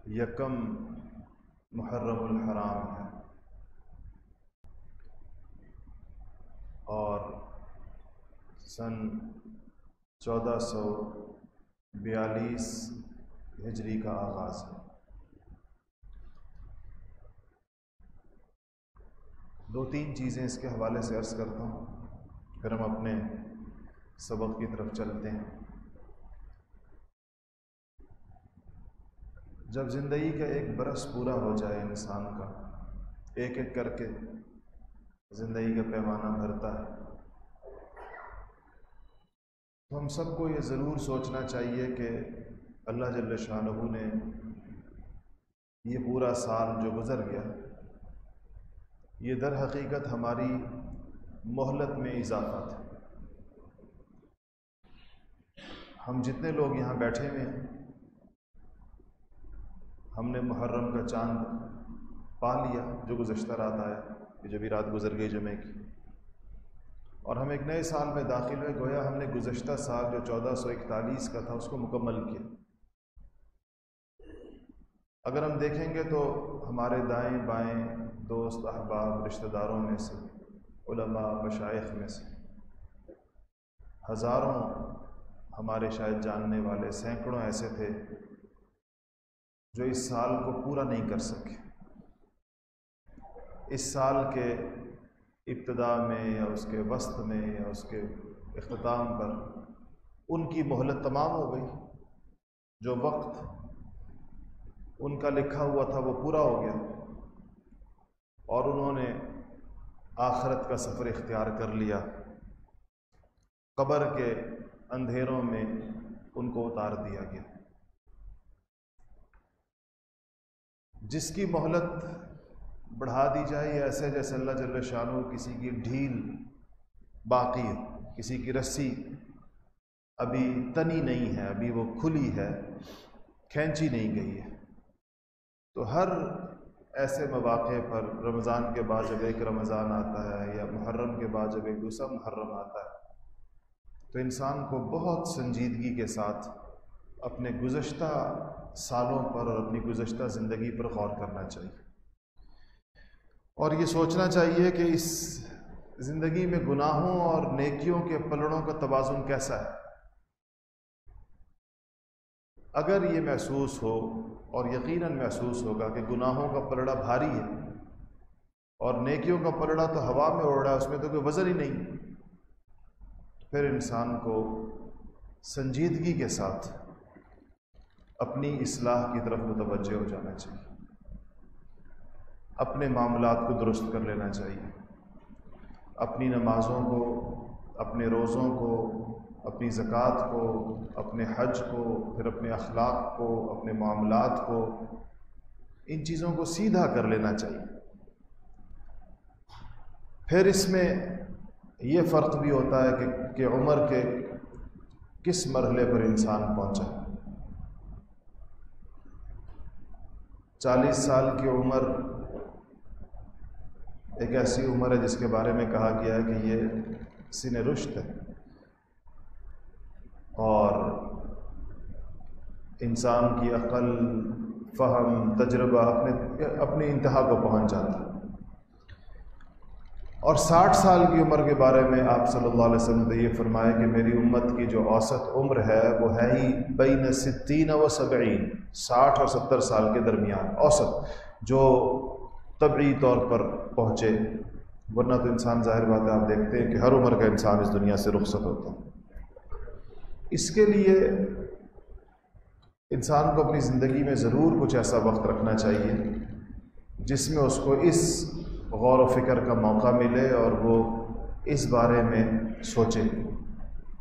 یکم محرم الحرام ہے اور سن 1442 ہجری کا آغاز ہے۔ دو تین چیزیں اس کے حوالے سے عرض کرتا ہوں، پھر ہم اپنے سبق کی طرف چلتے ہیں۔ جب زندگی کا ایک برس پورا ہو جائے انسان کا، ایک ایک کر کے زندگی کا پیمانہ بھرتا ہے، تو ہم سب کو یہ ضرور سوچنا چاہیے کہ اللہ جل شانہ نے یہ پورا سال جو گزر گیا، یہ در حقیقت ہماری مہلت میں اضافہ تھا۔ ہم جتنے لوگ یہاں بیٹھے ہوئے ہیں، ہم نے محرم کا چاند پا لیا جو گزشتہ رات آیا، یہ جو بھی رات گزر گئی جمعے کی، اور ہم ایک نئے سال میں داخل ہوئے۔ گویا ہم نے گزشتہ سال جو 1441 کا تھا اس کو مکمل کیا۔ اگر ہم دیکھیں گے تو ہمارے دائیں بائیں دوست احباب رشتہ داروں میں سے، علماء مشائخ میں سے ہزاروں ہمارے شاید جاننے والے، سینکڑوں ایسے تھے جو اس سال کو پورا نہیں کر سکے۔ اس سال کے ابتدا میں یا اس کے وسط میں یا اس کے اختتام پر ان کی مہلت تمام ہو گئی۔ جو وقت ان کا لکھا ہوا تھا وہ پورا ہو گیا، اور انہوں نے آخرت کا سفر اختیار کر لیا۔ قبر کے اندھیروں میں ان کو اتار دیا گیا۔ جس کی مہلت بڑھا دی جائے، ایسے جیسے اللہ جل شانہ کسی کی ڈھیل باقی ہے، کسی کی رسی ابھی تنی نہیں ہے، ابھی وہ کھلی ہے، کھینچی نہیں گئی ہے۔ تو ہر ایسے مواقع پر، رمضان کے بعد جب ایک رمضان آتا ہے یا محرم کے بعد جب ایک دوسرا محرم آتا ہے، تو انسان کو بہت سنجیدگی کے ساتھ اپنے گزشتہ سالوں پر اور اپنی گزشتہ زندگی پر غور کرنا چاہیے، اور یہ سوچنا چاہیے کہ اس زندگی میں گناہوں اور نیکیوں کے پلڑوں کا توازن کیسا ہے۔ اگر یہ محسوس ہو، اور یقیناً محسوس ہوگا کہ گناہوں کا پلڑا بھاری ہے اور نیکیوں کا پلڑا تو ہوا میں اڑ رہا ہے، اس میں تو کوئی وزن ہی نہیں، پھر انسان کو سنجیدگی کے ساتھ اپنی اصلاح کی طرف متوجہ ہو جانا چاہیے، اپنے معاملات کو درست کر لینا چاہیے، اپنی نمازوں کو، اپنے روزوں کو، اپنی زکوٰۃ کو، اپنے حج کو، پھر اپنے اخلاق کو، اپنے معاملات کو، ان چیزوں کو سیدھا کر لینا چاہیے۔ پھر اس میں یہ فرق بھی ہوتا ہے کہ عمر کے کس مرحلے پر انسان پہنچا۔ 40 سال کی عمر ایک ایسی عمر ہے جس کے بارے میں کہا گیا ہے کہ یہ سن رشد ہے، اور انسان کی عقل، فہم، تجربہ اپنی انتہا کو پہنچ جاتا ہے۔ اور 60 سال کی عمر کے بارے میں آپ صلی اللہ علیہ وسلم نے یہ فرمایا کہ میری امت کی جو اوسط عمر ہے وہ ہے ہی بین 60 و 70، 60 اور 70 سال کے درمیان اوسط، جو طبعی طور پر پہنچے، ورنہ تو انسان ظاہر بات ہے آپ دیکھتے ہیں کہ ہر عمر کا انسان اس دنیا سے رخصت ہوتا ہے۔ اس کے لیے انسان کو اپنی زندگی میں ضرور کچھ ایسا وقت رکھنا چاہیے جس میں اس کو اس غور و فکر کا موقع ملے اور وہ اس بارے میں سوچے،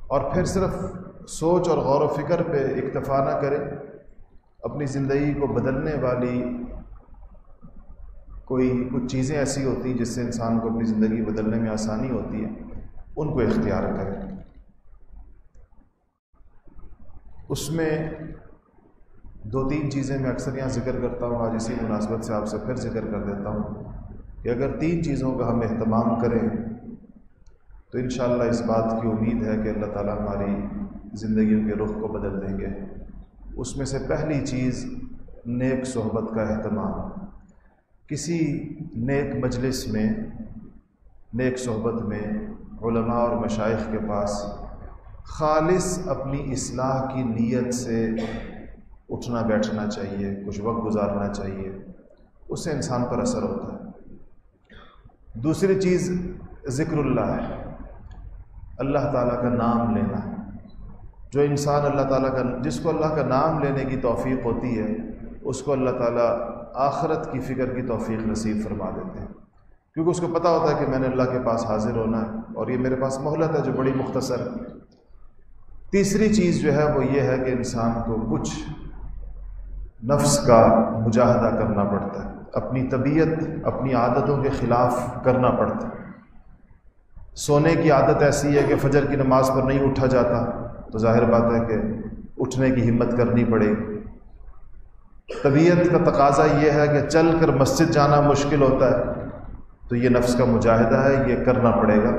اور پھر صرف سوچ اور غور و فکر پہ اکتفا نہ کرے، اپنی زندگی کو بدلنے والی کچھ چیزیں ایسی ہوتی ہیں جس سے انسان کو اپنی زندگی بدلنے میں آسانی ہوتی ہے، ان کو اختیار کرے۔ اس میں دو تین چیزیں میں اکثر یہاں ذکر کرتا ہوں، آج اسی مناسبت سے آپ سے پھر ذکر کر دیتا ہوں کہ اگر 3 چیزوں کا ہم اہتمام کریں تو انشاءاللہ اس بات کی امید ہے کہ اللہ تعالیٰ ہماری زندگیوں کے رخ کو بدل دیں گے۔ اس میں سے پہلی چیز نیک صحبت کا اہتمام، کسی نیک مجلس میں، نیک صحبت میں علماء اور مشائخ کے پاس خالص اپنی اصلاح کی نیت سے اٹھنا بیٹھنا چاہیے، کچھ وقت گزارنا چاہیے، اس سے انسان پر اثر ہوتا ہے۔ دوسری چیز ذکر اللہ ہے، اللہ تعالیٰ کا نام لینا۔ جو انسان اللہ تعالیٰ کا، جس کو اللہ کا نام لینے کی توفیق ہوتی ہے، اس کو اللہ تعالیٰ آخرت کی فکر کی توفیق نصیب فرما دیتے ہیں، کیونکہ اس کو پتہ ہوتا ہے کہ میں نے اللہ کے پاس حاضر ہونا ہے اور یہ میرے پاس مہلت ہے جو بڑی مختصر ہے۔ تیسری چیز جو ہے وہ یہ ہے کہ انسان کو کچھ نفس کا مجاہدہ کرنا پڑتا ہے، اپنی طبیعت، اپنی عادتوں کے خلاف کرنا پڑتا ہے۔ سونے کی عادت ایسی ہے کہ فجر کی نماز پر نہیں اٹھا جاتا، تو ظاہر بات ہے کہ اٹھنے کی ہمت کرنی پڑے گی۔ طبیعت کا تقاضا یہ ہے کہ چل کر مسجد جانا مشکل ہوتا ہے، تو یہ نفس کا مجاہدہ ہے، یہ کرنا پڑے گا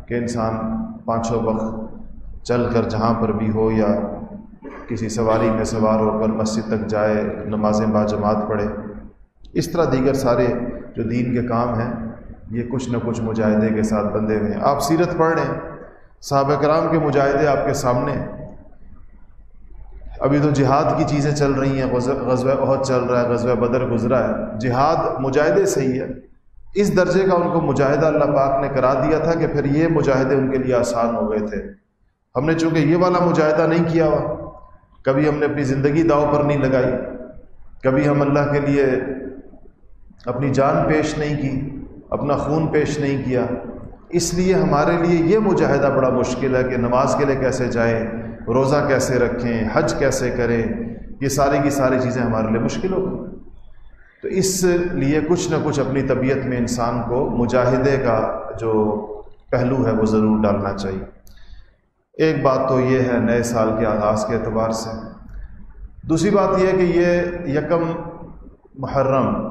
کہ انسان پانچوں وقت چل کر جہاں پر بھی ہو یا کسی سواری میں سوار ہو کر مسجد تک جائے، نمازیں باجماعت پڑھے۔ اس طرح دیگر سارے جو دین کے کام ہیں یہ کچھ نہ کچھ مجاہدے کے ساتھ بندھے ہوئے ہیں۔ آپ سیرت پڑھ لیں، صحابہ کرام کے مجاہدے آپ کے سامنے۔ ابھی تو جہاد کی چیزیں چل رہی ہیں، غزوہ احد چل رہا ہے، غزوہ بدر گزرا ہے، جہاد مجاہدے سے ہی ہے۔ اس درجے کا ان کو مجاہدہ اللہ پاک نے کرا دیا تھا کہ پھر یہ مجاہدے ان کے لیے آسان ہو گئے تھے۔ ہم نے چونکہ یہ والا مجاہدہ نہیں کیا ہوا، کبھی ہم نے اپنی زندگی داؤ پر نہیں لگائی، کبھی ہم اللہ کے لیے اپنی جان پیش نہیں کی، اپنا خون پیش نہیں کیا، اس لیے ہمارے لیے یہ مجاہدہ بڑا مشکل ہے کہ نماز کے لیے کیسے جائیں، روزہ کیسے رکھیں، حج کیسے کریں، یہ ساری کی ساری چیزیں ہمارے لیے مشکل ہو گئی۔ تو اس لیے کچھ نہ کچھ اپنی طبیعت میں انسان کو مجاہدے کا جو پہلو ہے وہ ضرور ڈالنا چاہیے۔ ایک بات تو یہ ہے نئے سال کے آغاز کے اعتبار سے۔ دوسری بات یہ ہے کہ یہ یکم محرم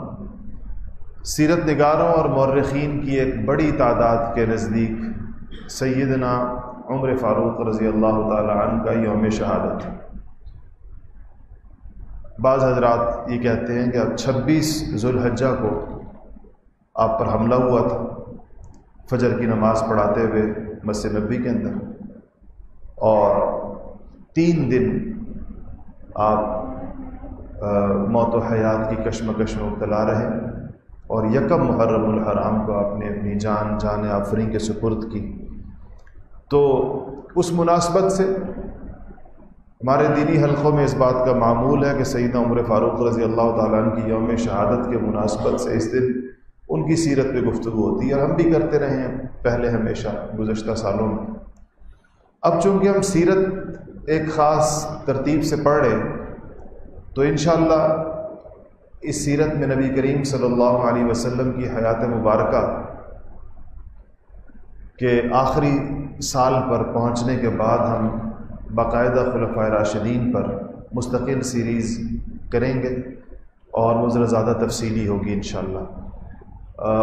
سیرت نگاروں اور مورخین کی ایک بڑی تعداد کے نزدیک سیدنا عمر فاروق رضی اللہ تعالی عنہ کا یوم شہادت ہے۔ بعض حضرات یہ کہتے ہیں کہ اب 26 ذو الحجہ کو آپ پر حملہ ہوا تھا، فجر کی نماز پڑھاتے ہوئے مسجد نبوی کے اندر، اور 3 دن آپ موت و حیات کی کشمکش میں مبتلا رہے، اور یکم محرم الحرام کو آپ نے اپنی جان آفرین کے سپرد کی۔ تو اس مناسبت سے ہمارے دینی حلقوں میں اس بات کا معمول ہے کہ سیدنا عمر فاروق رضی اللہ تعالیٰ عنہ کی یوم شہادت کے مناسبت سے اس دن ان کی سیرت پہ گفتگو ہوتی ہے، اور ہم بھی کرتے رہے ہیں پہلے ہمیشہ گزشتہ سالوں میں۔ اب چونکہ ہم سیرت ایک خاص ترتیب سے پڑھ رہے، تو انشاءاللہ اس سیرت میں نبی کریم صلی اللہ علیہ وسلم کی حیات مبارکہ کے آخری سال پر پہنچنے کے بعد ہم باقاعدہ خلفائے راشدین پر مستقل سیریز کریں گے، اور وہ ذرا زیادہ تفصیلی ہوگی انشاءاللہ۔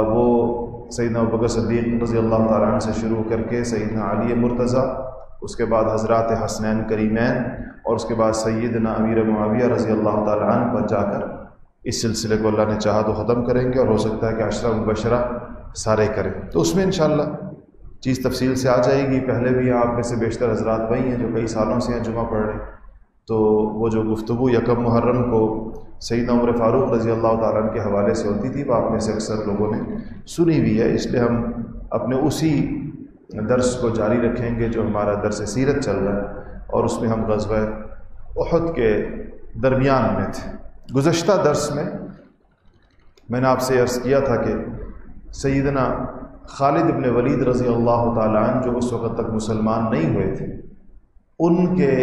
وہ سیدنا ابوبکر صدیق رضی اللہ تعالیٰ عنہ سے شروع کر کے سیدنا علی مرتضیٰ، اس کے بعد حضرات حسنین کریمین، اور اس کے بعد سیدنا امیر معاویہ رضی اللہ تعالیٰ عنہ پر جا کر اس سلسلے کو اللہ نے چاہا تو ختم کریں گے، اور ہو سکتا ہے کہ عشرہ مبشرہ سارے کریں، تو اس میں انشاءاللہ چیز تفصیل سے آ جائے گی۔ پہلے بھی آپ میں سے بیشتر حضرات وہی ہیں جو کئی سالوں سے ہیں جمعہ پڑھ رہے ہیں، تو وہ جو گفتگو یکم محرم کو سیدنا عمر فاروق رضی اللہ تعالیٰ عنہ کے حوالے سے ہوتی تھی، وہ آپ میں سے اکثر لوگوں نے سنی ہوئی ہے، اس لیے ہم اپنے اسی درس کو جاری رکھیں گے جو ہمارا درس سیرت چل رہا ہے، اور اس میں ہم غزوہ احد کے درمیان میں تھے۔ گزشتہ درس میں نے آپ سے عرض کیا تھا کہ سیدنا خالد بن ولید رضی اللہ تعالیٰ عنہ جو اس وقت تک مسلمان نہیں ہوئے تھے، ان کے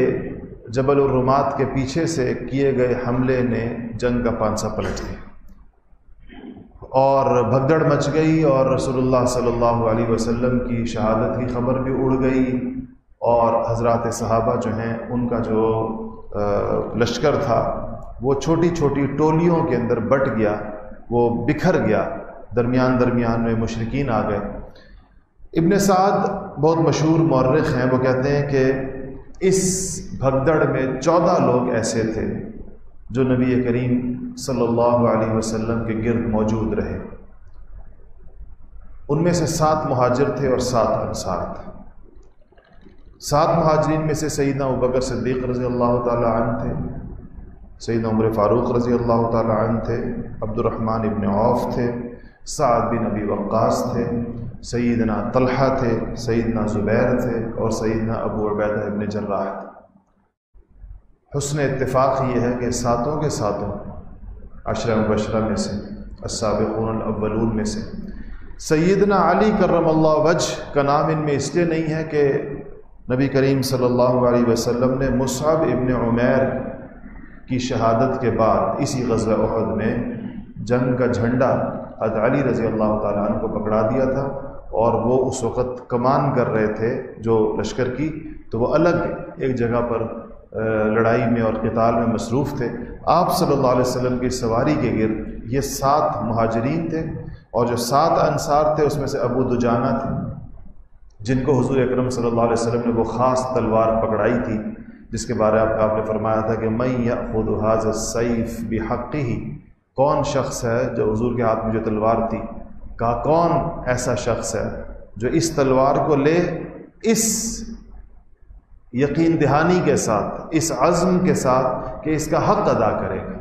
جبل الرمات کے پیچھے سے کیے گئے حملے نے جنگ کا پانسا پلٹ دیا، اور بھگدڑ مچ گئی، اور رسول اللہ صلی اللہ علیہ وسلم کی شہادت کی خبر بھی اڑ گئی، اور حضرات صحابہ جو ہیں ان کا جو لشکر تھا وہ چھوٹی چھوٹی ٹولیوں کے اندر بٹ گیا، وہ بکھر گیا، درمیان میں مشرکین آ گئے۔ ابن سعد بہت مشہور مورخ ہیں، وہ کہتے ہیں کہ اس بھگدڑ میں 14 لوگ ایسے تھے جو نبی کریم صلی اللہ علیہ وسلم کے گرد موجود رہے۔ ان میں سے 7 مہاجر تھے اور 7 انصار تھے۔ 7 مہاجرین میں سے سیدنا ابوبکر صدیق رضی اللہ تعالی عنہ تھے، سیدنا عمر فاروق رضی اللہ تعالی عنہ تھے، عبد الرحمن ابن عوف تھے، سعد بن ابی وقاص تھے، سیدنا طلحہ تھے، سیدنا زبیر تھے، اور سیدنا ابو عبیدہ ابن جراح تھے۔ حسن اتفاق یہ ہے کہ 7 کے 7 عشرہ مبشرہ میں سے، السابقون الاولون میں سے سیدنا علی کرم اللہ وجہ کا نام ان میں اس لیے نہیں ہے کہ نبی کریم صلی اللہ علیہ وسلم نے مصعب ابن عمیر کی شہادت کے بعد اسی غزوہ احد میں جنگ کا جھنڈا حضرت علی رضی اللہ تعالیٰ عنہ کو پکڑا دیا تھا، اور وہ اس وقت کمان کر رہے تھے جو لشکر کی، تو وہ الگ ایک جگہ پر لڑائی میں اور قتال میں مصروف تھے۔ آپ صلی اللہ علیہ وسلم کی سواری کے گرد یہ 7 مہاجرین تھے، اور جو 7 انصار تھے اس میں سے ابو دجانہ تھے، جن کو حضور اکرم صلی اللہ علیہ وسلم نے وہ خاص تلوار پکڑائی تھی جس کے بارے میں آپ نے فرمایا تھا کہ من یأخذ ھذا السیف بحقہ، کون شخص ہے جو حضور کے ہاتھ میں جو تلوار تھی، کہا کون ایسا شخص ہے جو اس تلوار کو لے اس یقین دہانی کے ساتھ، اس عزم کے ساتھ کہ اس کا حق ادا کرے گا۔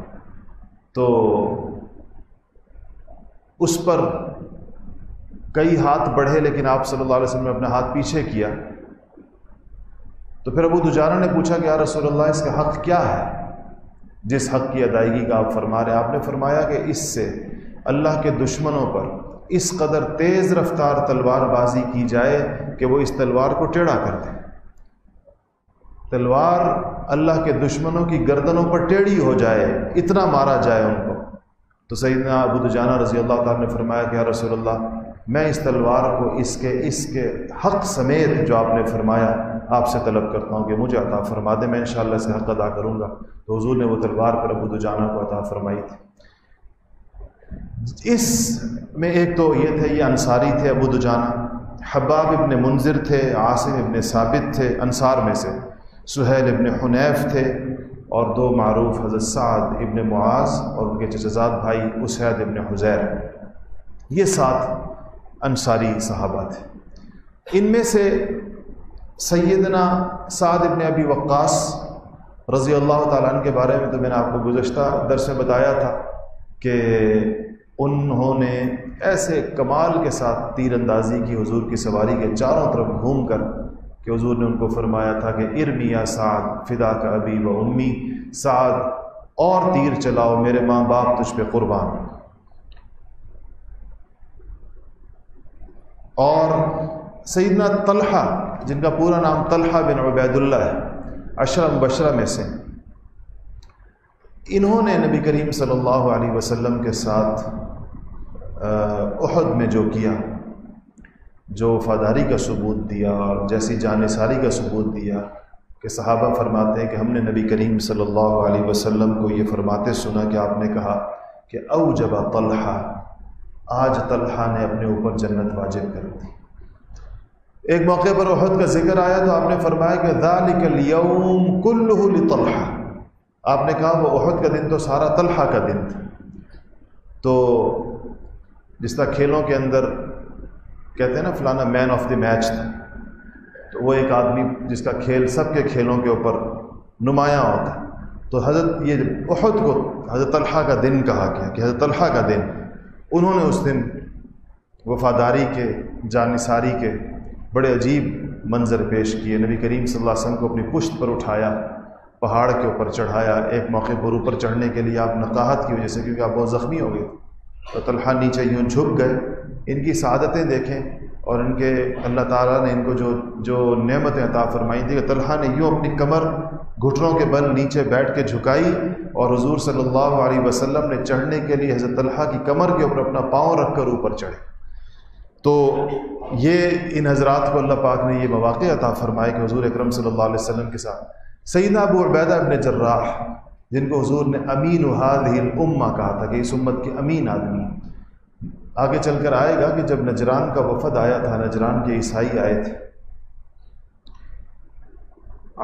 تو اس پر کئی ہاتھ بڑھے، لیکن آپ صلی اللہ علیہ وسلم نے اپنا ہاتھ پیچھے کیا۔ تو پھر ابو دجانہ نے پوچھا کہ یا رسول اللہ اس کا حق کیا ہے جس حق کی ادائیگی کا آپ فرما رہے ہیں؟ آپ نے فرمایا کہ اس سے اللہ کے دشمنوں پر اس قدر تیز رفتار تلوار بازی کی جائے کہ وہ اس تلوار کو ٹیڑھا کر دیں، تلوار اللہ کے دشمنوں کی گردنوں پر ٹیڑھی ہو جائے، اتنا مارا جائے ان کو۔ تو سیدنا ابو دجانہ رضی اللہ تعالیٰ نے فرمایا کہ یا رسول اللہ میں اس تلوار کو اس کے حق سمیت جو آپ نے فرمایا آپ سے طلب کرتا ہوں کہ مجھے عطا فرما دیں، میں انشاءاللہ اس کا حق ادا کروں گا۔ تو حضور نے وہ تلوار پر ابو دجانہ کو عطا فرمائی تھی۔ اس میں ایک تو یہ تھے، یہ انصاری تھے ابو دجانہ، حباب ابن منذر تھے، عاصم ابن ثابت تھے انصار میں سے، سہیل ابن حنیف تھے، اور 2 معروف حضرت سعد ابن معاذ اور ان کے چچزاد بھائی اسید ابن حزیر، یہ 7 انصاری صحابہ تھے۔ ان میں سے سیدنا سعد ابن ابی وقاص رضی اللہ تعالیٰ عنہ کے بارے میں تو میں نے آپ کو گزشتہ درس میں بتایا تھا کہ انہوں نے ایسے کمال کے ساتھ تیر اندازی کی حضور کی سواری کے چاروں طرف گھوم کر کہ حضور نے ان کو فرمایا تھا کہ ارمی یا سعد فداک ابی و امی، سعد اور تیر چلاؤ، میرے ماں باپ تجھ پہ قربان۔ اور سیدنا طلحہ، جن کا پورا نام طلحہ بن عبید اللہ ہے، عشرہ مبشرہ میں سے، انہوں نے نبی کریم صلی اللہ علیہ وسلم کے ساتھ احد میں جو کیا، جو وفاداری کا ثبوت دیا اور جیسی جانثاری کا ثبوت دیا کہ صحابہ فرماتے ہیں کہ ہم نے نبی کریم صلی اللہ علیہ وسلم کو یہ فرماتے سنا کہ آپ نے کہا کہ اوجب طلحہ، آج طلحہ نے اپنے اوپر جنت واجب کر دی۔ ایک موقع پر احد کا ذکر آیا تو آپ نے فرمایا کہ ذالک الیوم کلہ لطلحہ، آپ نے کہا وہ احد کا دن تو سارا طلحہ کا دن تھا۔ تو جس طرح کھیلوں کے اندر کہتے ہیں نا فلانا مین آف دی میچ تھا، تو وہ ایک آدمی جس کا کھیل سب کے کھیلوں کے اوپر نمایاں ہوتا ہے، تو حضرت یہ احد کو حضرت طلحہ کا دن کہا گیا کہ حضرت طلحہ کا دن، انہوں نے اس دن وفاداری کے، جانثاری کے بڑے عجیب منظر پیش کیے۔ نبی کریم صلی اللہ علیہ وسلم کو اپنی پشت پر اٹھایا، پہاڑ کے اوپر چڑھایا، ایک موقع پر اوپر چڑھنے کے لیے آپ نقاہت کی وجہ سے، کیونکہ آپ بہت زخمی ہو گئے تو طلحہ نیچے یوں جھک گئے۔ ان کی سعادتیں دیکھیں اور ان کے اللہ تعالیٰ نے ان کو جو نعمتیں عطا فرمائی تھی کہ طلحہ نے یوں اپنی کمر گھٹنوں کے بل نیچے بیٹھ کے جھکائی، اور حضور صلی اللہ علیہ وسلم نے چڑھنے کے لیے حضرت طلحہ کی کمر کے اوپر اپنا پاؤں رکھ کر اوپر چڑھے۔ تو یہ ان حضرات کو اللہ پاک نے یہ مواقع عطا فرمائے کہ حضور اکرم صلی اللہ علیہ وسلم کے ساتھ سیدنا ابو عبیدہ ابن جراح، جن کو حضور نے امین هذه الامہ کہا تھا کہ اس امت کے امین آدمی، آگے چل کر آئے گا کہ جب نجران کا وفد آیا تھا، نجران کے عیسائی آئے تھے،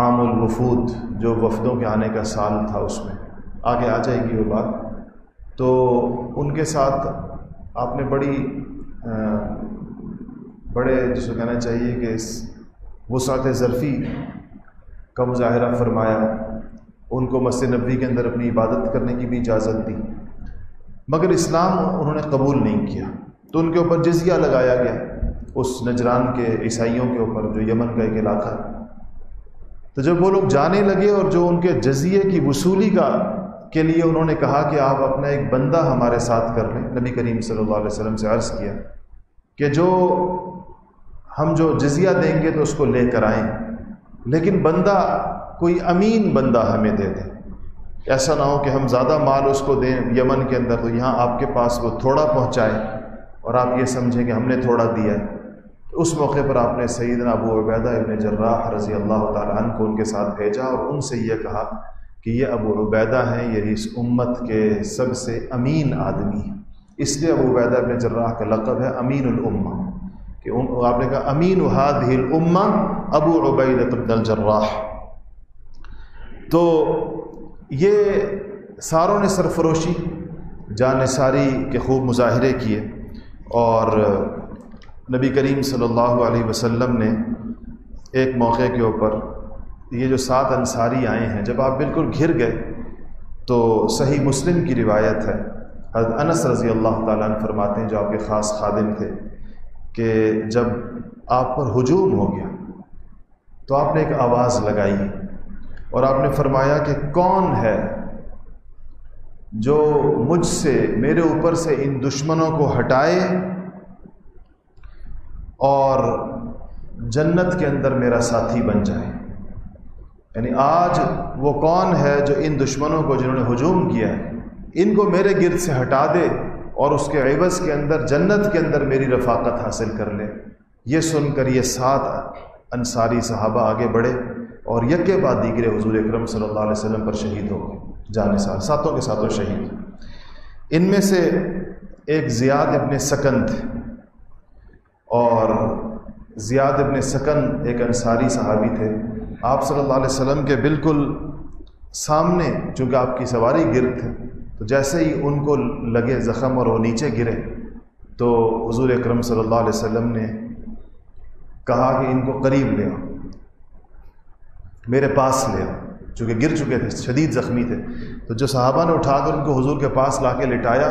عام الوفود جو وفدوں کے آنے کا سال تھا، اس میں آگے آ جائے گی وہ بات. تو ان کے ساتھ آپ نے بڑے جس کو کہنا چاہیے کہ اس وسعت ظرفی کا مظاہرہ فرمایا. ان کو مسجد نبوی کے اندر اپنی عبادت کرنے کی بھی اجازت دی، مگر اسلام انہوں نے قبول نہیں کیا. تو ان کے اوپر جزیہ لگایا گیا، اس نجران کے عیسائیوں کے اوپر جو یمن کا ایک علاقہ ہے. تو جب وہ لوگ جانے لگے اور جو ان کے جزیے کی وصولی کے لیے انہوں نے کہا کہ آپ اپنا ایک بندہ ہمارے ساتھ کر لیں، نبی کریم صلی اللہ علیہ وسلم سے عرض کیا کہ ہم جو جزیہ دیں گے تو اس کو لے کر آئیں، لیکن بندہ کوئی امین بندہ ہمیں دے دیں. ایسا نہ ہو کہ ہم زیادہ مال اس کو دیں یمن کے اندر تو یہاں آپ کے پاس وہ تھوڑا پہنچائے اور آپ یہ سمجھیں کہ ہم نے تھوڑا دیا ہے. اس موقع پر آپ نے سیدنا ابو عبیدہ ابن جراح رضی اللہ تعالیٰ عنہ کو ان کے ساتھ بھیجا اور ان سے یہ کہا کہ یہ ابو عبیدہ ہیں، یہ اس امت کے سب سے امین آدمی ہیں. اس لیے ابو عبیدہ ابن جراح کا لقب ہے امین الامہ، کہ آپ نے کہا امین هذه الامہ ابو عبیدہ ابن الجراح. تو یہ ساروں نے سرفروشی جانثاری کے خوب مظاہرے کیے، اور نبی کریم صلی اللہ علیہ وسلم نے ایک موقع کے اوپر یہ جو 7 انصاری آئے ہیں، جب آپ بالکل گھر گئے تو صحیح مسلم کی روایت ہے، حضرت انس رضی اللہ تعالیٰ عنہ فرماتے ہیں جو آپ کے خاص خادم تھے، کہ جب آپ پر ہجوم ہو گیا تو آپ نے ایک آواز لگائی اور آپ نے فرمایا کہ کون ہے جو مجھ سے میرے اوپر سے ان دشمنوں کو ہٹائے اور جنت کے اندر میرا ساتھی بن جائے. یعنی آج وہ کون ہے جو ان دشمنوں کو جنہوں نے ہجوم کیا ہے ان کو میرے گرد سے ہٹا دے اور اس کے عوض کے اندر جنت کے اندر میری رفاقت حاصل کر لے. یہ سن کر یہ 7 انصاری صحابہ آگے بڑھے اور یکے بعد دیگرے حضور اکرم صلی اللہ علیہ وسلم پر شہید ہو گئے. جانثار 7 کے 7 شہید. ان میں سے ایک زیاد ابن سکن تھے، اور زیاد ابن سکن ایک انصاری صحابی تھے. آپ صلی اللہ علیہ وسلم کے بالکل سامنے چونکہ آپ کی سواری گرد تھے، تو جیسے ہی ان کو لگے زخم اور وہ نیچے گرے تو حضور اکرم صلی اللہ علیہ وسلم نے کہا کہ ان کو قریب لے آؤ، میرے پاس لے آؤ. چونکہ گر چکے تھے، شدید زخمی تھے، تو جو صحابہ نے اٹھا کر ان کو حضور کے پاس لا کے لٹایا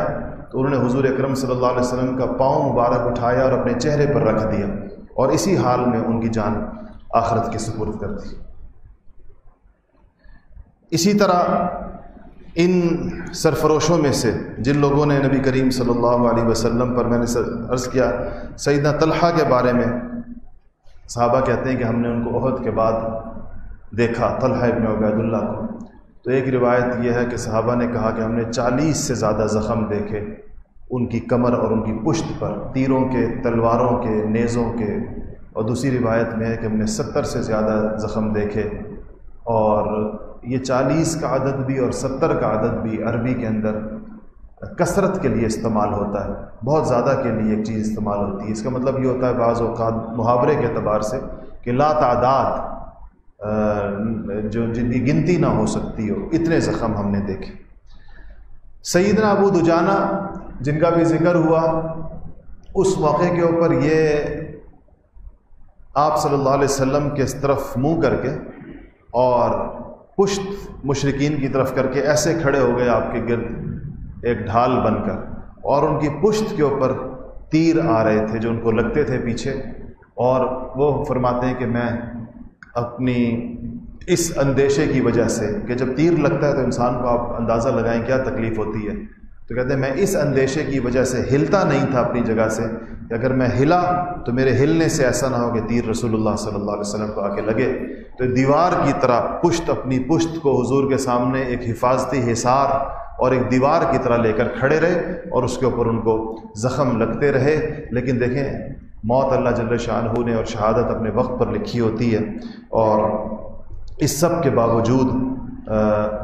تو انہوں نے حضور اکرم صلی اللہ علیہ وسلم کا پاؤں مبارک اٹھایا اور اپنے چہرے پر رکھ دیا، اور اسی حال میں ان کی جان آخرت کے سپرد کر دی. اسی طرح ان سرفروشوں میں سے جن لوگوں نے نبی کریم صلی اللہ علیہ وسلم پر، میں نے عرض کیا سیدنا طلحہ کے بارے میں، صحابہ کہتے ہیں کہ ہم نے ان کو احد کے بعد دیکھا، طلحہ ابن عبید اللہ کو. تو ایک روایت یہ ہے کہ صحابہ نے کہا کہ ہم نے 40 سے زیادہ زخم دیکھے ان کی کمر اور ان کی پشت پر، تیروں کے، تلواروں کے، نیزوں کے. اور دوسری روایت میں ہے کہ ہم نے 70 سے زیادہ زخم دیکھے. اور یہ 40 کا عدد بھی اور 70 کا عدد بھی عربی کے اندر کثرت کے لیے استعمال ہوتا ہے، بہت زیادہ کے لیے ایک چیز استعمال ہوتی ہے. اس کا مطلب یہ ہوتا ہے بعض اوقات محاورے کے اعتبار سے کہ لا تعداد، جو جن کی گنتی نہ ہو سکتی ہو، اتنے زخم ہم نے دیکھے. سیدنا ابو دجانہ جن کا بھی ذکر ہوا، اس موقع کے اوپر یہ آپ صلی اللہ علیہ وسلم کے طرف منہ کر کے اور پشت مشرکین کی طرف کر کے ایسے کھڑے ہو گئے آپ کے گرد ایک ڈھال بن کر، اور ان کی پشت کے اوپر تیر آ رہے تھے جو ان کو لگتے تھے پیچھے. اور وہ فرماتے ہیں کہ میں اپنی اس اندیشے کی وجہ سے کہ جب تیر لگتا ہے تو انسان کو آپ اندازہ لگائیں کیا تکلیف ہوتی ہے، تو کہتے ہیں میں اس اندیشے کی وجہ سے ہلتا نہیں تھا اپنی جگہ سے کہ اگر میں ہلا تو میرے ہلنے سے ایسا نہ ہو کہ تیر رسول اللہ صلی اللہ علیہ وسلم کو آ کے لگے. تو دیوار کی طرح پشت، اپنی پشت کو حضور کے سامنے ایک حفاظتی حصار اور ایک دیوار کی طرح لے کر کھڑے رہے اور اس کے اوپر ان کو زخم لگتے رہے. لیکن دیکھیں موت اللہ جل شانہ نے اور شہادت اپنے وقت پر لکھی ہوتی ہے، اور اس سب کے باوجود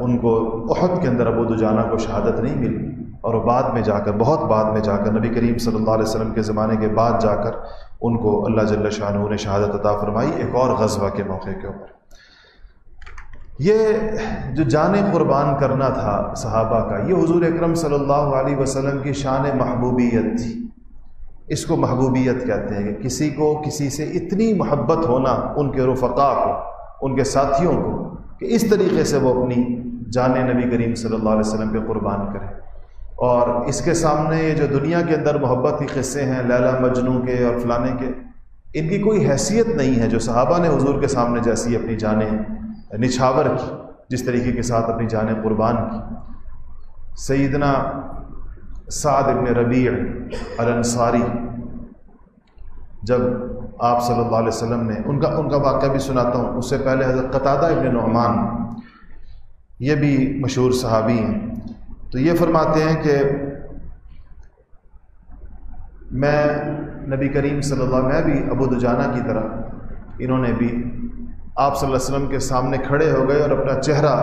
ان کو احد کے اندر ابو دجانہ کو شہادت نہیں ملی، اور بعد میں جا کر، بہت بعد میں جا کر، نبی کریم صلی اللہ علیہ وسلم کے زمانے کے بعد جا کر ان کو اللہ جل شانہ نے شہادت عطا فرمائی ایک اور غزوہ کے موقع کے اوپر. یہ جو جان قربان کرنا تھا صحابہ کا، یہ حضور اکرم صلی اللہ علیہ وسلم کی شان محبوبیت تھی۔ اس کو محبوبیت کہتے ہیں کہ کسی کو کسی سے اتنی محبت ہونا، ان کے رفقا کو، ان کے ساتھیوں کو، کہ اس طریقے سے وہ اپنی جان نبی کریم صلی اللہ علیہ وسلم پہ قربان کرے۔ اور اس کے سامنے یہ جو دنیا کے اندر محبت کے قصے ہیں لیلا مجنوں کے اور فلانے کے، ان کی کوئی حیثیت نہیں ہے جو صحابہ نے حضور کے سامنے جیسی اپنی جانیں نچھاور کی، جس طریقے کے ساتھ اپنی جانیں قربان کی۔ سیدنا سعد بن ربیع الانصاری، جب آپ صلی اللہ علیہ وسلم نے ان کا واقعہ بھی سناتا ہوں، اس سے پہلے حضرت قتادہ ابن نعمان، یہ بھی مشہور صحابی ہیں، تو یہ فرماتے ہیں کہ میں نبی کریم صلی اللہ علیہ وسلم، میں بھی ابو دجانہ کی طرح، انہوں نے بھی آپ صلی اللہ علیہ وسلم کے سامنے کھڑے ہو گئے اور اپنا چہرہ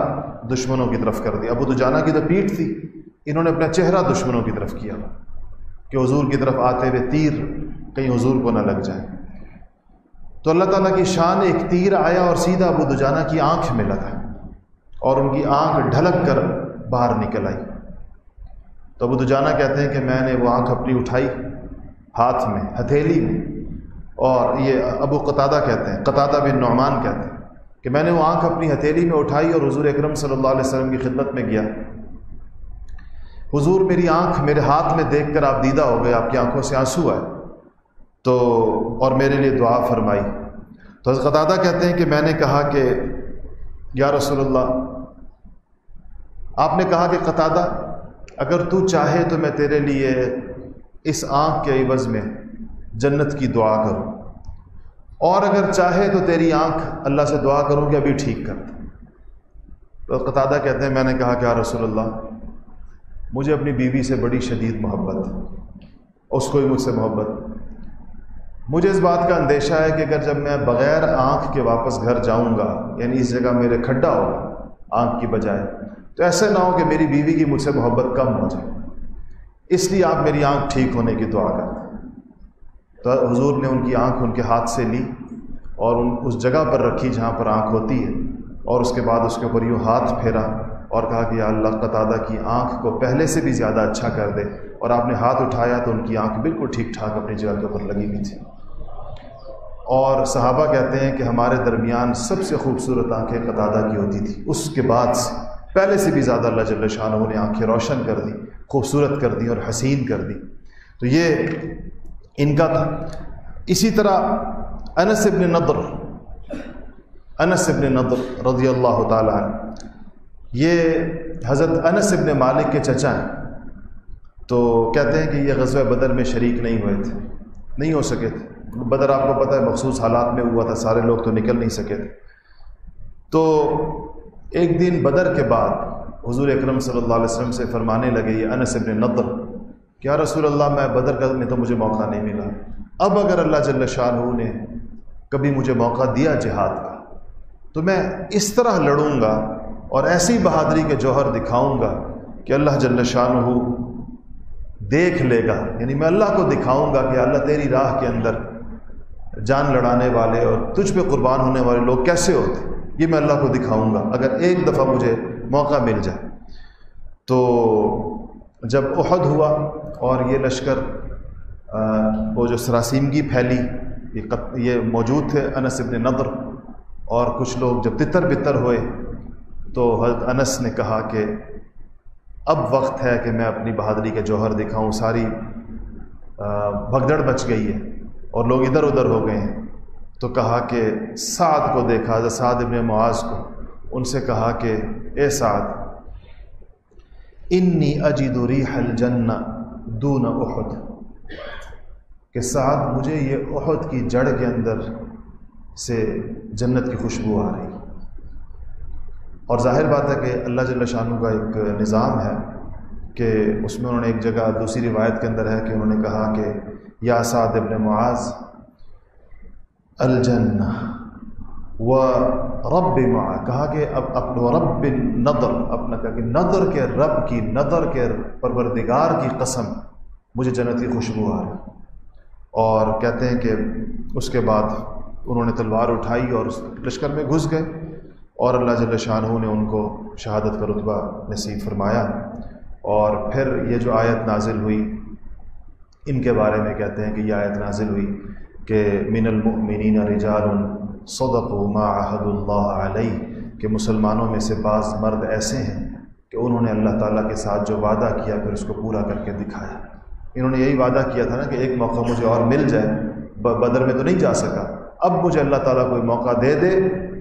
دشمنوں کی طرف کر دیا۔ ابو دجانہ کی تو پیٹھ تھی، انہوں نے اپنا چہرہ دشمنوں کی طرف کیا کہ حضور کی طرف آتے ہوئے تیر کہیں حضور کو نہ لگ جائے۔ تو اللہ تعالیٰ کی شان، ایک تیر آیا اور سیدھا ابو دجانہ کی آنکھ میں لگا اور ان کی آنکھ ڈھلک کر باہر نکل آئی۔ تو ابو دجانہ کہتے ہیں کہ میں نے وہ آنکھ اپنی اٹھائی ہاتھ میں، ہتھیلی میں، اور یہ ابو قتادہ کہتے ہیں، قتادہ بن نعمان کہتے ہیں کہ میں نے وہ آنکھ اپنی ہتھیلی میں اٹھائی اور حضور اکرم صلی اللہ علیہ وسلم کی خدمت میں گیا۔ حضور میری آنکھ میرے ہاتھ میں دیکھ کر آپ دیدہ ہو گئے، آپ کی آنکھوں سے آنسو آئے، تو اور میرے لیے دعا فرمائی۔ تو حضرت قتادہ کہتے ہیں کہ میں نے کہا کہ یا رسول اللہ، آپ نے کہا کہ قتادہ اگر تو چاہے تو میں تیرے لیے اس آنکھ کے عوض میں جنت کی دعا کروں، اور اگر چاہے تو تیری آنکھ اللہ سے دعا کروں کہ ابھی ٹھیک کر دے۔ تو قتادہ کہتے ہیں میں نے کہا کہ یا رسول اللہ، مجھے اپنی بیوی سے بڑی شدید محبت ہے، اس کو بھی مجھ سے محبت، مجھے اس بات کا اندیشہ ہے کہ اگر جب میں بغیر آنکھ کے واپس گھر جاؤں گا، یعنی اس جگہ میرے کھڈا ہوگا آنکھ کی بجائے، تو ایسے نہ ہو کہ میری بیوی کی مجھ سے محبت کم ہو جائے، اس لیے آپ میری آنکھ ٹھیک ہونے کی دعا کریں۔ تو حضور نے ان کی آنکھ ان کے ہاتھ سے لی اور اس جگہ پر رکھی جہاں پر آنکھ ہوتی ہے، اور اس کے بعد اس کے اوپر یوں ہاتھ پھیرا اور کہا کہ یا اللہ قتادہ کی آنکھ کو پہلے سے بھی زیادہ اچھا کر دے، اور آپ نے ہاتھ اٹھایا تو ان کی آنکھ بالکل ٹھیک ٹھاک اپنی جگہ کے اوپر لگی ہوئی تھی۔ اور صحابہ کہتے ہیں کہ ہمارے درمیان سب سے خوبصورت آنکھیں قتادہ کی ہوتی تھی، اس کے بعد سے پہلے سے بھی زیادہ اللہ جل شانہ نے آنکھیں روشن کر دی، خوبصورت کر دی اور حسین کر دی۔ تو یہ ان کا تھا۔ اسی طرح انس بن نضر رضی اللہ تعالیٰ عنہ، یہ حضرت انس بن مالک کے چچا ہیں، تو کہتے ہیں کہ یہ غزوہ بدر میں شریک نہیں ہوئے تھے، نہیں ہو سکے تھے۔ بدر آپ کو پتہ ہے مخصوص حالات میں ہوا تھا، سارے لوگ تو نکل نہیں سکے تھے۔ تو ایک دن بدر کے بعد حضور اکرم صلی اللہ علیہ وسلم سے فرمانے لگے یہ انس بن نضر کہ یا رسول اللہ، میں بدر میں تو مجھے موقع نہیں ملا، اب اگر اللہ جل شانہ نے کبھی مجھے موقع دیا جہاد کا تو میں اس طرح لڑوں گا اور ایسی بہادری کے جوہر دکھاؤں گا کہ اللہ جل شانہ دیکھ لے گا، یعنی میں اللہ کو دکھاؤں گا کہ اللہ تیری راہ کے اندر جان لڑانے والے اور تجھ پہ قربان ہونے والے لوگ کیسے ہوتے، یہ میں اللہ کو دکھاؤں گا اگر ایک دفعہ مجھے موقع مل جائے۔ تو جب احد ہوا اور یہ لشکر وہ جو سراسیمگی پھیلی، یہ موجود تھے انس بن نضر، اور کچھ لوگ جب تتر بتر ہوئے تو حضرت انس نے کہا کہ اب وقت ہے کہ میں اپنی بہادری کے جوہر دکھاؤں، ساری بھگدڑ مچ گئی ہے اور لوگ ادھر ادھر ہو گئے ہیں۔ تو کہا کہ سعد کو دیکھا، حضرت سعد ابن معاذ کو، ان سے کہا کہ اے سعد، انی اجد ریح الجنہ دون احد، کہ سعد مجھے یہ احد کی جڑ کے اندر سے جنت کی خوشبو آ رہی۔ اور ظاہر بات ہے کہ اللہ جل شانہ کا ایک نظام ہے کہ اس میں انہوں نے ایک جگہ دوسری روایت کے اندر ہے کہ انہوں نے کہا کہ یا سعد ابن معاذ الجنہ و رب معا، کہا کہ اب رب النضر، اپنا کہا کہ نظر کے رب کی، نظر کے پروردگار کی قسم مجھے جنت کی خوشبو آ رہی۔ اور کہتے ہیں کہ اس کے بعد انہوں نے تلوار اٹھائی اور لشکر میں گھس گئے، اور اللہ جل شانہ نے ان کو شہادت کا رتبہ نصیب فرمایا۔ اور پھر یہ جو آیت نازل ہوئی ان کے بارے میں کہتے ہیں کہ یہ آیت نازل ہوئی کہ من المؤمنین رجال صدقوا ما عاہدوا اللہ علیہ، کہ مسلمانوں میں سے بعض مرد ایسے ہیں کہ انہوں نے اللہ تعالیٰ کے ساتھ جو وعدہ کیا پھر اس کو پورا کر کے دکھایا۔ انہوں نے یہی وعدہ کیا تھا نا کہ ایک موقع مجھے اور مل جائے، بدر میں تو نہیں جا سکا، اب مجھے اللہ تعالیٰ کوئی موقع دے دے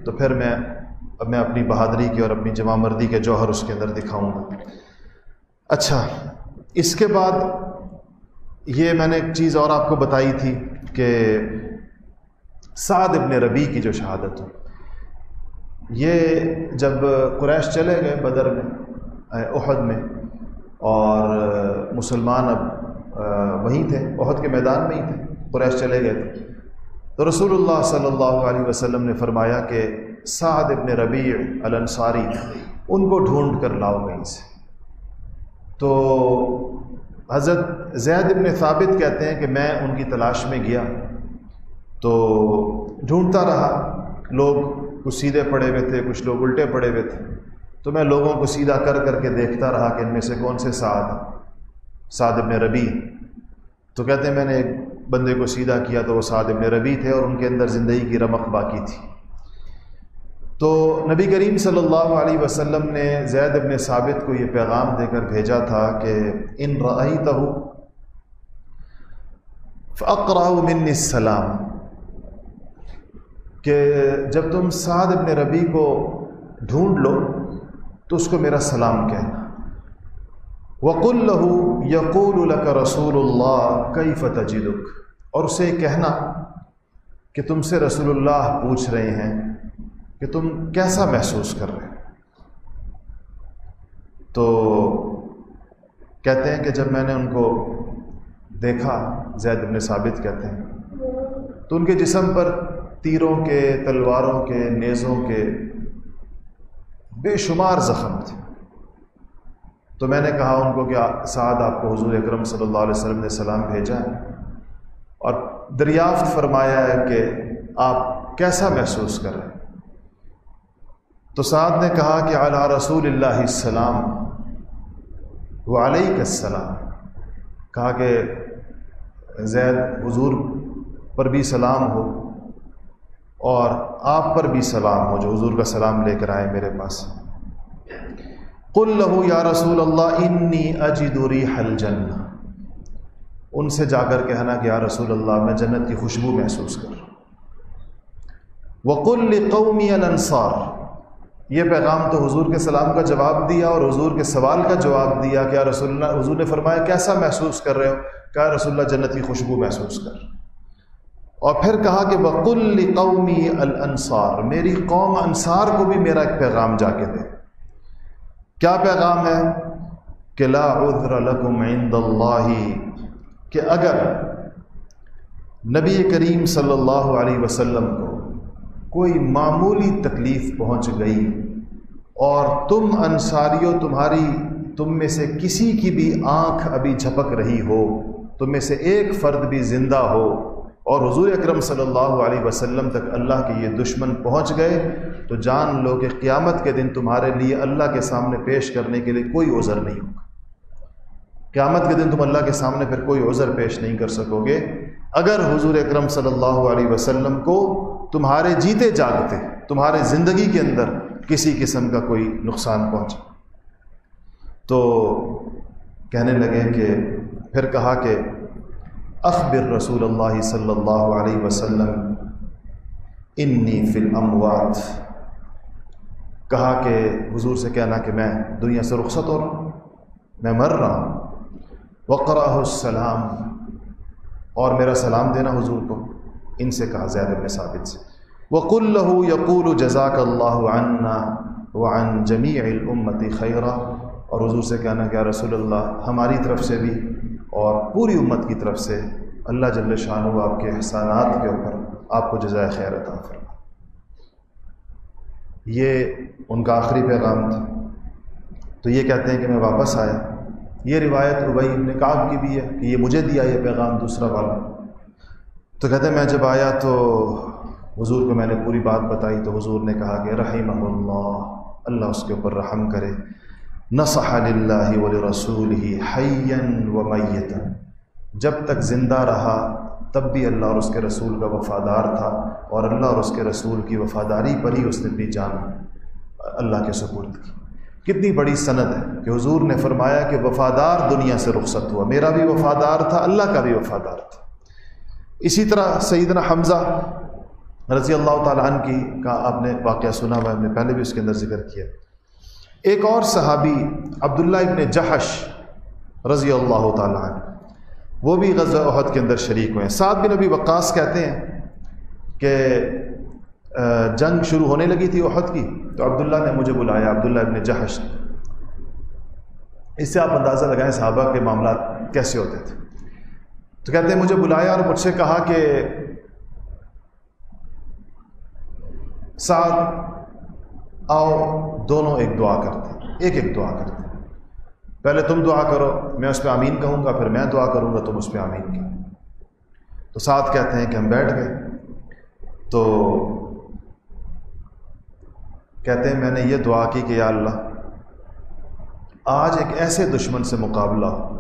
تو پھر میں اپنی بہادری کی اور اپنی جمع مردی کے جوہر اس کے اندر دکھاؤں گا۔ اچھا، اس کے بعد یہ میں نے ایک چیز اور آپ کو بتائی تھی کہ سعد ابن ربیع کی جو شہادت ہو، یہ جب قریش چلے گئے بدر میں، احد میں، اور مسلمان اب وہیں تھے، احد کے میدان میں ہی تھے، قریش چلے گئے تھے، تو رسول اللہ صلی اللہ علیہ وسلم نے فرمایا کہ سعد ابن ربیع الانصاری ان کو ڈھونڈ کر لاؤ کہیں سے۔ تو حضرت زید ابن ثابت کہتے ہیں کہ میں ان کی تلاش میں گیا تو ڈھونڈتا رہا، لوگ کچھ سیدھے پڑے ہوئے تھے، کچھ لوگ الٹے پڑے ہوئے تھے، تو میں لوگوں کو سیدھا کر کر کے دیکھتا رہا کہ ان میں سے کون سے سعد ابن ربیع۔ تو کہتے ہیں میں نے ایک بندے کو سیدھا کیا تو وہ سعد ابن ربیع تھے اور ان کے اندر زندگی کی رمق باقی تھی۔ تو نبی کریم صلی اللہ علیہ وسلم نے زید ابن ثابت کو یہ پیغام دے کر بھیجا تھا کہ ان رأیتہ فاقرأ منی السلام، کہ جب تم سعد ابن ربیع کو ڈھونڈ لو تو اس کو میرا سلام کہنا، وَقُلْ لَهُ يَقُولُ لَكَ رَسُولُ اللَّهِ كَيْفَ تَجِدُكَ، اور اسے کہنا کہ تم سے رسول اللہ پوچھ رہے ہیں کہ تم کیسا محسوس کر رہے ہیں۔ تو کہتے ہیں کہ جب میں نے ان کو دیکھا، زید بن ثابت کہتے ہیں، تو ان کے جسم پر تیروں کے، تلواروں کے، نیزوں کے بے شمار زخم تھے۔ تو میں نے کہا ان کو کہ سعد آپ کو حضور اکرم صلی اللہ علیہ وسلم نے سلام بھیجا ہے اور دریافت فرمایا ہے کہ آپ کیسا محسوس کر رہے ہیں۔ تو سعد نے کہا کہ علی رسول اللہ السلام وعلیک السلام، کہا کہ زید حضور پر بھی سلام ہو اور آپ پر بھی سلام ہو جو حضور کا سلام لے کر آئے میرے پاس۔ قل لہو یا رسول اللہ انی اجد ریح الجنہ، ان سے جا کر کہنا کہ یا رسول اللہ میں جنت کی خوشبو محسوس کر رہا ہوں۔ وقل لقومی الانصار، یہ پیغام تو حضور کے سلام کا جواب دیا اور حضور کے سوال کا جواب دیا کہ یا رسول اللہ، حضور نے فرمایا کیسا محسوس کر رہے ہو؟ کہا رسول اللہ جنت کی خوشبو محسوس کر۔ اور پھر کہا کہ وقل لقومی الانصار، میری قوم انصار کو بھی میرا ایک پیغام جا کے دے۔ کیا پیغام ہے؟ کہ لا عذر لکم عند اللہ، کہ اگر نبی کریم صلی اللہ علیہ وسلم کو کوئی معمولی تکلیف پہنچ گئی اور تم انصاریوں تم میں سے کسی کی بھی آنکھ ابھی جھپک رہی ہو، تم میں سے ایک فرد بھی زندہ ہو اور حضور اکرم صلی اللہ علیہ وسلم تک اللہ کے یہ دشمن پہنچ گئے، تو جان لو کہ قیامت کے دن تمہارے لیے اللہ کے سامنے پیش کرنے کے لیے کوئی عذر نہیں ہوگا۔ قیامت کے دن تم اللہ کے سامنے پھر کوئی عذر پیش نہیں کر سکو گے اگر حضور اکرم صلی اللہ علیہ وسلم کو تمہارے جیتے جاگتے، تمہارے زندگی کے اندر کسی قسم کا کوئی نقصان پہنچا۔ تو کہنے لگے کہ پھر کہا کہ اخبر رسول اللہ صلی اللہ علیہ وسلم انی فی الاموات، کہا کہ حضور سے کہنا کہ میں دنیا سے رخصت ہو رہا ہوں، میں مر رہا ہوں۔ وقرأہ السلام، اور میرا سلام دینا حضور کو، ان سے کہا زید بن ثابت سے۔ وقل لہ یقول جزاک اللہ عنا وعن جمیع الامت خیرا، اور حضور سے کہنا کہ یا رسول اللہ ہماری طرف سے بھی اور پوری امت کی طرف سے اللہ جل شانہ آپ کے احسانات کے اوپر آپ کو جزائے خیر عطا فرمائے۔ یہ ان کا آخری پیغام تھا۔ تو یہ کہتے ہیں کہ میں واپس آیا، یہ روایت ابی بن کعب کی بھی ہے کہ یہ مجھے دیا یہ پیغام دوسرا والا۔ تو کہتے ہیں میں جب آیا تو حضور کو میں نے پوری بات بتائی تو حضور نے کہا کہ رحمہ اللہ، اللہ اس کے اوپر رحم کرے، نصح للہ ولرسولہ حیا ومیتا، جب تک زندہ رہا تب بھی اللہ اور اس کے رسول کا وفادار تھا، اور اللہ اور اس کے رسول کی وفاداری پر ہی اس نے اپنی جان اللہ کے سپرد کی۔ کتنی بڑی سند ہے کہ حضور نے فرمایا کہ وفادار دنیا سے رخصت ہوا، میرا بھی وفادار تھا، اللہ کا بھی وفادار تھا۔ اسی طرح سیدنا حمزہ رضی اللہ تعالیٰ عنہ کی کا آپ نے واقعہ سنا ہوا ہے، ہم نے پہلے بھی اس کے اندر ذکر کیا۔ ایک اور صحابی عبداللہ ابن جحش رضی اللہ تعالیٰ عنہ، وہ بھی غزوہ احد کے اندر شریک ہوئے ہیں۔ سعد بن ابی وقاص کہتے ہیں کہ جنگ شروع ہونے لگی تھی احد کی، تو عبداللہ نے مجھے بلایا، عبداللہ ابن جحش نے۔ اس سے آپ اندازہ لگائیں صحابہ کے معاملات کیسے ہوتے تھے۔ تو کہتے ہیں مجھے بلایا اور مجھ سے کہا کہ سعد آؤ دونوں ایک دعا کرتے، ایک دعا کرتے، پہلے تم دعا کرو، میں اس پہ آمین کہوں گا، پھر میں دعا کروں گا، تم اس پہ آمین کہو۔ تو سعد کہتے ہیں کہ ہم بیٹھ گئے، تو کہتے ہیں میں نے یہ دعا کی کہ یا اللہ آج ایک ایسے دشمن سے مقابلہ ہو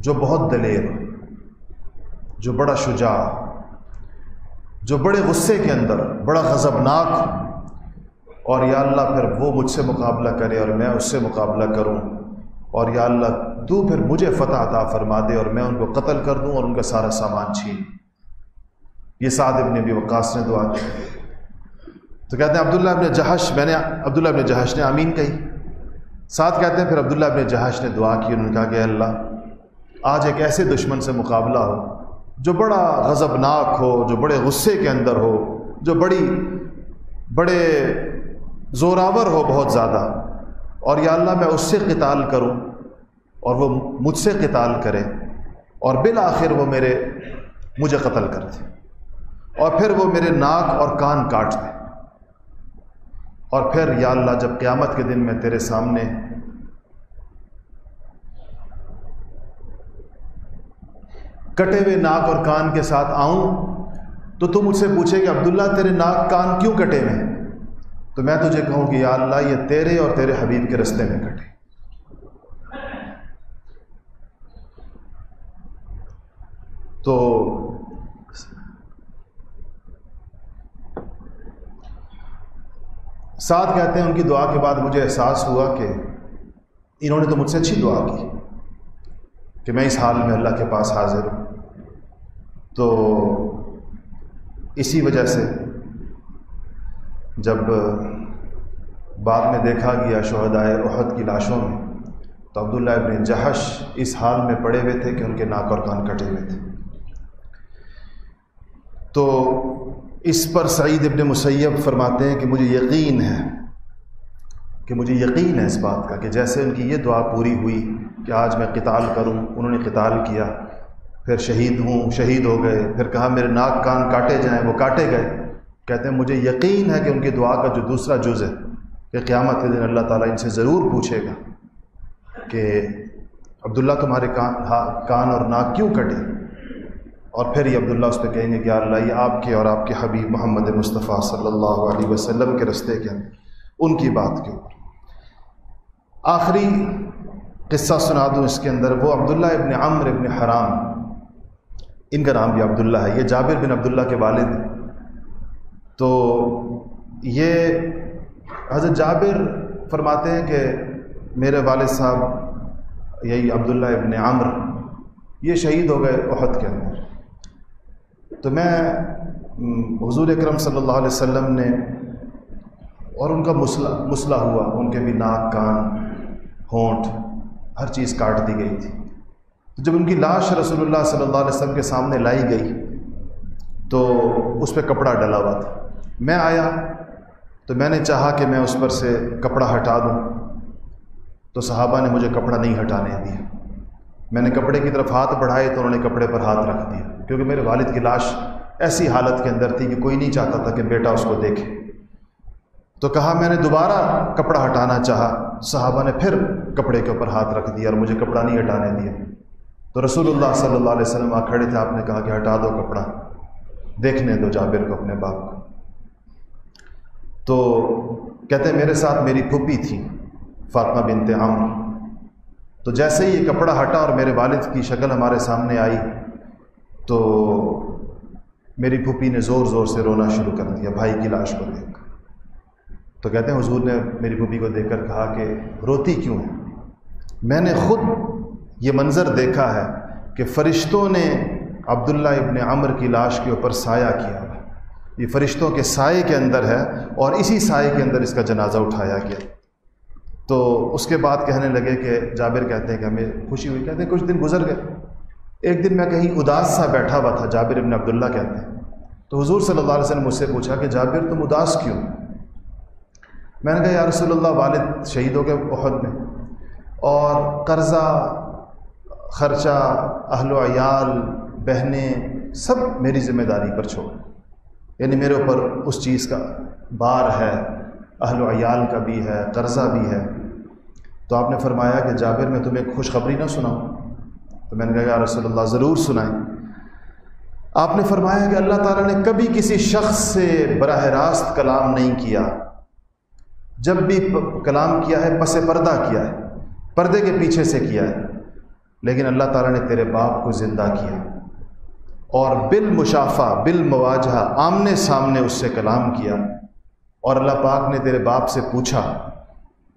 جو بہت دلیر ہو، جو بڑا شجاع ہو، جو بڑے غصے کے اندر بڑا غضبناک ہو، اور یا اللہ پھر وہ مجھ سے مقابلہ کرے اور میں اس سے مقابلہ کروں، اور یا اللہ تو پھر مجھے فتح عطا فرما دے اور میں ان کو قتل کر دوں اور ان کا سارا سامان چھین۔ یہ سعد ابن ابی وقاص نے دعا کی۔ تو کہتے ہیں عبداللہ ابن جحش، میں نے عبداللہ ابن جحش نے آمین کہی۔ سعد کہتے ہیں پھر عبداللہ ابن جحش نے دعا کی، انہوں نے کہا کہ اللہ آج ایک ایسے دشمن سے مقابلہ ہو جو بڑا غضبناک ہو، جو بڑے غصے کے اندر ہو، جو بڑے زوراور ہو بہت زیادہ، اور یا اللہ میں اس سے قتال کروں اور وہ مجھ سے قتال کرے، اور بالآخر وہ مجھے قتل کر دے، اور پھر وہ میرے ناک اور کان کاٹ دے، اور پھر یا اللہ جب قیامت کے دن میں تیرے سامنے کٹے ہوئے ناک اور کان کے ساتھ آؤں تو تو مجھ سے پوچھے کہ عبداللہ تیرے ناک کان کیوں کٹے ہوئے ہیں، تو میں تجھے کہوں کہ یا اللہ یہ تیرے اور تیرے حبیب کے رستے میں کٹے۔ تو سعد کہتے ہیں ان کی دعا کے بعد مجھے احساس ہوا کہ انہوں نے تو مجھ سے اچھی دعا کی کہ میں اس حال میں اللہ کے پاس حاضر ہوں۔ تو اسی وجہ سے جب بعد میں دیکھا گیا شہدائے احد کی لاشوں میں، تو عبداللہ ابن جحش اس حال میں پڑے ہوئے تھے کہ ان کے ناک اور کان کٹے ہوئے تھے۔ تو اس پر سعید ابن مسیب فرماتے ہیں کہ مجھے یقین ہے اس بات کا کہ جیسے ان کی یہ دعا پوری ہوئی کہ آج میں قتال کروں، انہوں نے قتال کیا، پھر شہید ہو گئے، پھر کہا میرے ناک کان کاٹے جائیں، وہ کاٹے گئے۔ کہتے ہیں مجھے یقین ہے کہ ان کی دعا کا جو دوسرا جز ہے کہ قیامت کے دن اللہ تعالیٰ ان سے ضرور پوچھے گا کہ عبداللہ تمہارے کان اور ناک کیوں کٹے، اور پھر یہ عبداللہ اس پہ کہیں گے کہ اللہ یہ آپ کے اور آپ کے حبیب محمد مصطفیٰ صلی اللہ علیہ وسلم کے رستے کے اندر ان کی بات کے اوپر۔ آخری قصہ سنا دوں اس کے اندر، وہ عبداللہ ابن عمرو ابن حرام، ان کا نام بھی عبداللہ ہے، یہ جابر بن عبداللہ کے والد ہیں۔ تو یہ حضرت جابر فرماتے ہیں کہ میرے والد صاحب یہی عبداللہ ابن عمرو یہ شہید ہو گئے احد کے اندر۔ تو میں حضور اکرم صلی اللہ علیہ وسلم نے اور ان کا مسئلہ ہوا، ان کے بھی ناک کان ہونٹ ہر چیز کاٹ دی گئی تھی۔ تو جب ان کی لاش رسول اللہ صلی اللہ علیہ وسلم کے سامنے لائی گئی تو اس پہ کپڑا ڈلا ہوا تھا۔ میں آیا تو میں نے چاہا کہ میں اس پر سے کپڑا ہٹا دوں، تو صحابہ نے مجھے کپڑا نہیں ہٹانے دیا۔ میں نے کپڑے کی طرف ہاتھ بڑھائے تو انہوں نے کپڑے پر ہاتھ رکھ دیا، کیونکہ میرے والد کی لاش ایسی حالت کے اندر تھی کہ کوئی نہیں چاہتا تھا کہ بیٹا اس کو دیکھے۔ تو کہا میں نے دوبارہ کپڑا ہٹانا چاہا، صحابہ نے پھر کپڑے کے اوپر ہاتھ رکھ دیا اور مجھے کپڑا نہیں ہٹانے دیا۔ تو رسول اللہ صلی اللہ علیہ وسلم کھڑے تھے، آپ نے کہا کہ ہٹا دو کپڑا۔ دیکھنے دو جابر کو، اپنے باپ کو۔ تو کہتے ہیں میرے ساتھ میری پھوپھی تھی فاطمہ بنت عمرو، تو جیسے ہی یہ کپڑا ہٹا اور میرے والد کی شکل ہمارے سامنے آئی تو میری پھوپھی نے زور زور سے رونا شروع کر دیا بھائی کی لاش کو دیکھ کر۔ تو کہتے ہیں حضور نے میری پھوپھی کو دیکھ کر کہا کہ روتی کیوں ہے؟ میں نے خود یہ منظر دیکھا ہے کہ فرشتوں نے عبداللہ ابن عمر کی لاش کے اوپر سایہ کیا، یہ فرشتوں کے سائے کے اندر ہے اور اسی سائے کے اندر اس کا جنازہ اٹھایا گیا۔ تو اس کے بعد کہنے لگے کہ جابر کہتے ہیں کہ ہمیں خوشی ہوئی، کہتے ہیں کچھ دن گزر گئے، ایک دن میں کہیں اداس سا بیٹھا ہوا تھا، جابر ابن عبداللہ کہتے ہیں، تو حضور صلی اللہ علیہ وسلم مجھ سے پوچھا کہ جابر تم اداس کیوں؟ میں نے کہا یا رسول اللہ والد شہید ہو گئے احد میں، اور قرضہ خرچہ اہل و عیال بہنیں سب میری ذمہ داری پر چھوڑ، یعنی میرے اوپر اس چیز کا بار ہے، اہل و عیال کا بھی ہے، قرضہ بھی ہے۔ تو آپ نے فرمایا کہ جابر میں تمہیں خوشخبری نہ سناؤں؟ تو میں نے کہا یا رسول اللہ ضرور سنائیں۔ آپ نے فرمایا کہ اللہ تعالیٰ نے کبھی کسی شخص سے براہ راست کلام نہیں کیا، جب بھی کلام کیا ہے پس پردہ کیا ہے، پردے کے پیچھے سے کیا ہے، لیکن اللہ تعالیٰ نے تیرے باپ کو زندہ کیا اور بالمشافہ بالمواجہہ آمنے سامنے اس سے کلام کیا، اور اللہ پاک نے تیرے باپ سے پوچھا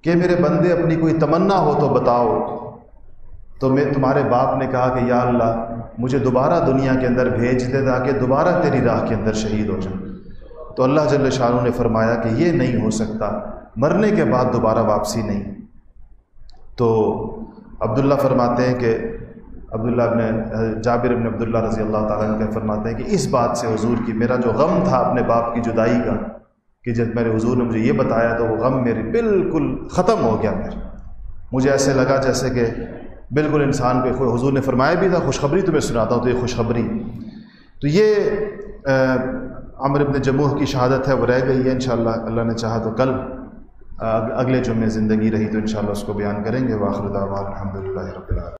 کہ میرے بندے اپنی کوئی تمنا ہو تو بتاؤ، تو میں تمہارے باپ نے کہا کہ یا اللہ مجھے دوبارہ دنیا کے اندر بھیج دے تاکہ دوبارہ تیری راہ کے اندر شہید ہو جاؤں۔ تو اللہ جل شانہ نے فرمایا کہ یہ نہیں ہو سکتا، مرنے کے بعد دوبارہ واپسی نہیں۔ تو عبداللہ فرماتے ہیں کہ جابر ابن عبداللہ رضی اللہ تعالیٰ عنہ فرماتے ہیں کہ اس بات سے حضور کی میرا جو غم تھا اپنے باپ کی جدائی کا، کہ جب میرے حضور نے مجھے یہ بتایا تو وہ غم میری بالکل ختم ہو گیا۔ مجھے ایسے لگا جیسے کہ بالکل انسان کو، حضور نے فرمایا بھی تھا خوشخبری تمہیں سناتا ہوں، تو یہ خوشخبری۔ تو یہ عمرو بن جموح کی شہادت ہے، وہ رہ گئی ہے، انشاءاللہ اللہ نے چاہا تو کل اگلے جمعے زندگی رہی تو انشاءاللہ اس کو بیان کریں گے۔ وآخر دعوانا الحمدللہ رب العالمین۔